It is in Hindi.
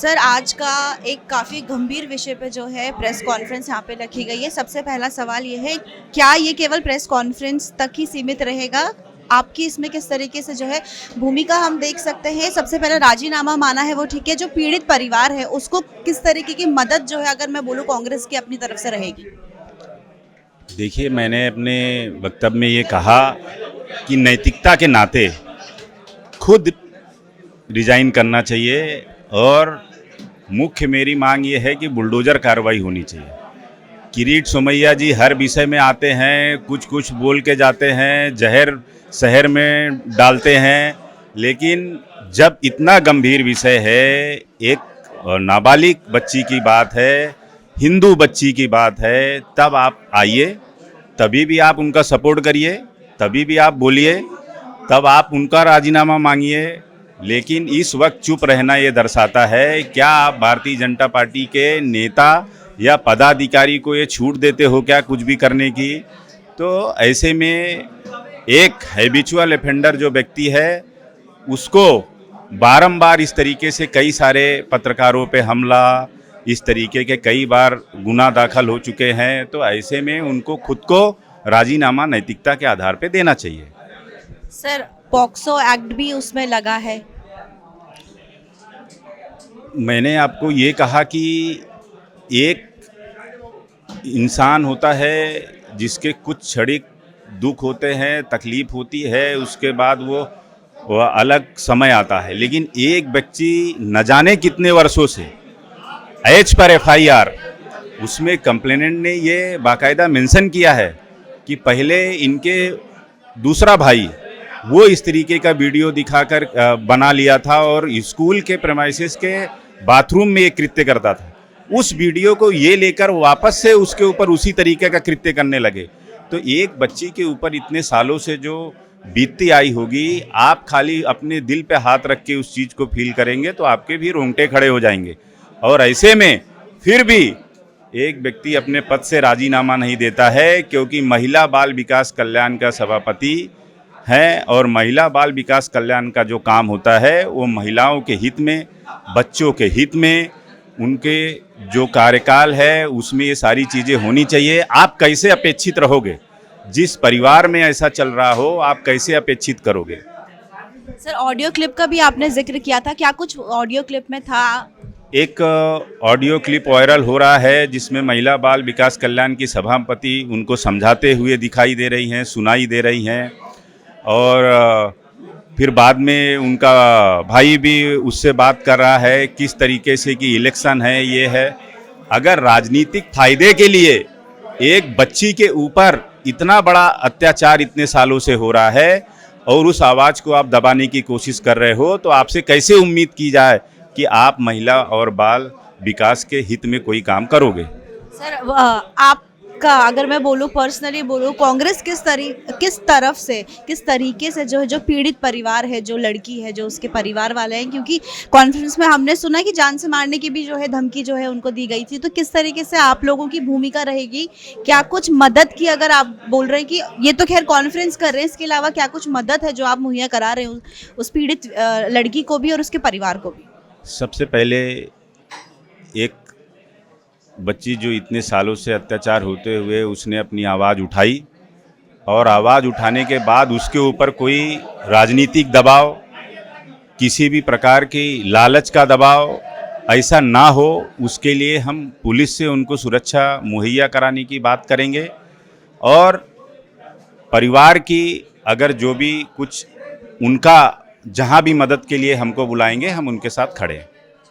सर, आज का एक काफ़ी गंभीर विषय पे जो है प्रेस कॉन्फ्रेंस यहाँ पे रखी गई है। सबसे पहला सवाल ये है, क्या ये केवल प्रेस कॉन्फ्रेंस तक ही सीमित रहेगा? आपकी इसमें किस तरीके से जो है भूमिका हम देख सकते हैं? सबसे पहले राजीनामा माना है वो ठीक है, जो पीड़ित परिवार है उसको किस तरीके की मदद जो है अगर मैं बोलूँ कांग्रेस की अपनी तरफ से रहेगी? देखिए, मैंने अपने वक्तव्य में ये कहा कि नैतिकता के नाते खुद रिजाइन करना चाहिए और मुख्य मेरी मांग ये है कि बुलडोज़र कार्रवाई होनी चाहिए। किरीट सोमैया जी हर विषय में आते हैं, कुछ कुछ बोल के जाते हैं, जहर शहर में डालते हैं, लेकिन जब इतना गंभीर विषय है, एक नाबालिग बच्ची की बात है, हिंदू बच्ची की बात है, तब आप आइए, तभी भी आप उनका सपोर्ट करिए, तभी भी आप बोलिए, तब आप उनका राजीनामा मांगिए। लेकिन इस वक्त चुप रहना ये दर्शाता है, क्या आप भारतीय जनता पार्टी के नेता या पदाधिकारी को ये छूट देते हो क्या कुछ भी करने की? तो ऐसे में एक हैबिचुअल ऑफेंडर जो व्यक्ति है, उसको बारंबार इस तरीके से कई सारे पत्रकारों पे हमला, इस तरीके के कई बार गुनाह दाखिल हो चुके हैं, तो ऐसे में उनको खुद को राजीनामा नैतिकता के आधार पे देना चाहिए। सर, पॉक्सो एक्ट भी उसमें लगा है। मैंने आपको ये कहा कि एक इंसान होता है जिसके कुछ क्षणिक दुख होते हैं, तकलीफ होती है, उसके बाद वो अलग समय आता है, लेकिन एक बच्ची न जाने कितने वर्षों से एच पर FIR, उसमें कंप्लेनेंट ने ये बाकायदा मेंशन किया है कि पहले इनके दूसरा भाई वो इस तरीके का वीडियो दिखाकर बना लिया था और स्कूल के प्रेमाइसेस के बाथरूम में ये कृत्य करता था। उस वीडियो को ये लेकर वापस से उसके ऊपर उसी तरीके का कृत्य करने लगे। तो एक बच्ची के ऊपर इतने सालों से जो बीतती आई होगी, आप खाली अपने दिल पे हाथ रख के उस चीज़ को फील करेंगे तो आपके भी रोंगटे खड़े हो जाएंगे। और ऐसे में फिर भी एक व्यक्ति अपने पद से राजीनामा नहीं देता है, क्योंकि महिला बाल विकास कल्याण का सभापति हैं और महिला बाल विकास कल्याण का जो काम होता है वो महिलाओं के हित में, बच्चों के हित में, उनके जो कार्यकाल है उसमें ये सारी चीज़ें होनी चाहिए। आप कैसे अपेक्षित रहोगे? जिस परिवार में ऐसा चल रहा हो, आप कैसे अपेक्षित करोगे? सर, ऑडियो क्लिप का भी आपने जिक्र किया था, क्या कुछ ऑडियो क्लिप में था? एक ऑडियो क्लिप वायरल हो रहा है जिसमें महिला बाल विकास कल्याण की सभापति उनको समझाते हुए दिखाई दे रही हैं, सुनाई दे रही हैं, और फिर बाद में उनका भाई भी उससे बात कर रहा है किस तरीके से कि इलेक्शन है, ये है। अगर राजनीतिक फायदे के लिए एक बच्ची के ऊपर इतना बड़ा अत्याचार इतने सालों से हो रहा है और उस आवाज़ को आप दबाने की कोशिश कर रहे हो, तो आपसे कैसे उम्मीद की जाए कि आप महिला और बाल विकास के हित में कोई काम करोगे? सर, आपका अगर मैं बोलूँ, पर्सनली बोलूँ, कांग्रेस किस तरीके से जो पीड़ित परिवार है, जो लड़की है, जो उसके परिवार वाले हैं, क्योंकि कॉन्फ्रेंस में हमने सुना कि जान से मारने की भी जो है धमकी जो है उनको दी गई थी, तो किस तरीके से आप लोगों की भूमिका रहेगी? क्या कुछ मदद की, अगर आप बोल रहे हैं कि ये तो खैर कॉन्फ्रेंस कर रहे हैं, इसके अलावा क्या कुछ मदद है जो आप मुहैया करा रहे हो उस पीड़ित लड़की को भी और उसके परिवार को भी? सबसे पहले एक बच्ची जो इतने सालों से अत्याचार होते हुए उसने अपनी आवाज़ उठाई, और आवाज़ उठाने के बाद उसके ऊपर कोई राजनीतिक दबाव, किसी भी प्रकार की लालच का दबाव ऐसा ना हो, उसके लिए हम पुलिस से उनको सुरक्षा मुहैया कराने की बात करेंगे। और परिवार की अगर जो भी कुछ उनका जहाँ भी मदद के लिए हमको बुलाएंगे, हम उनके साथ खड़े हैं।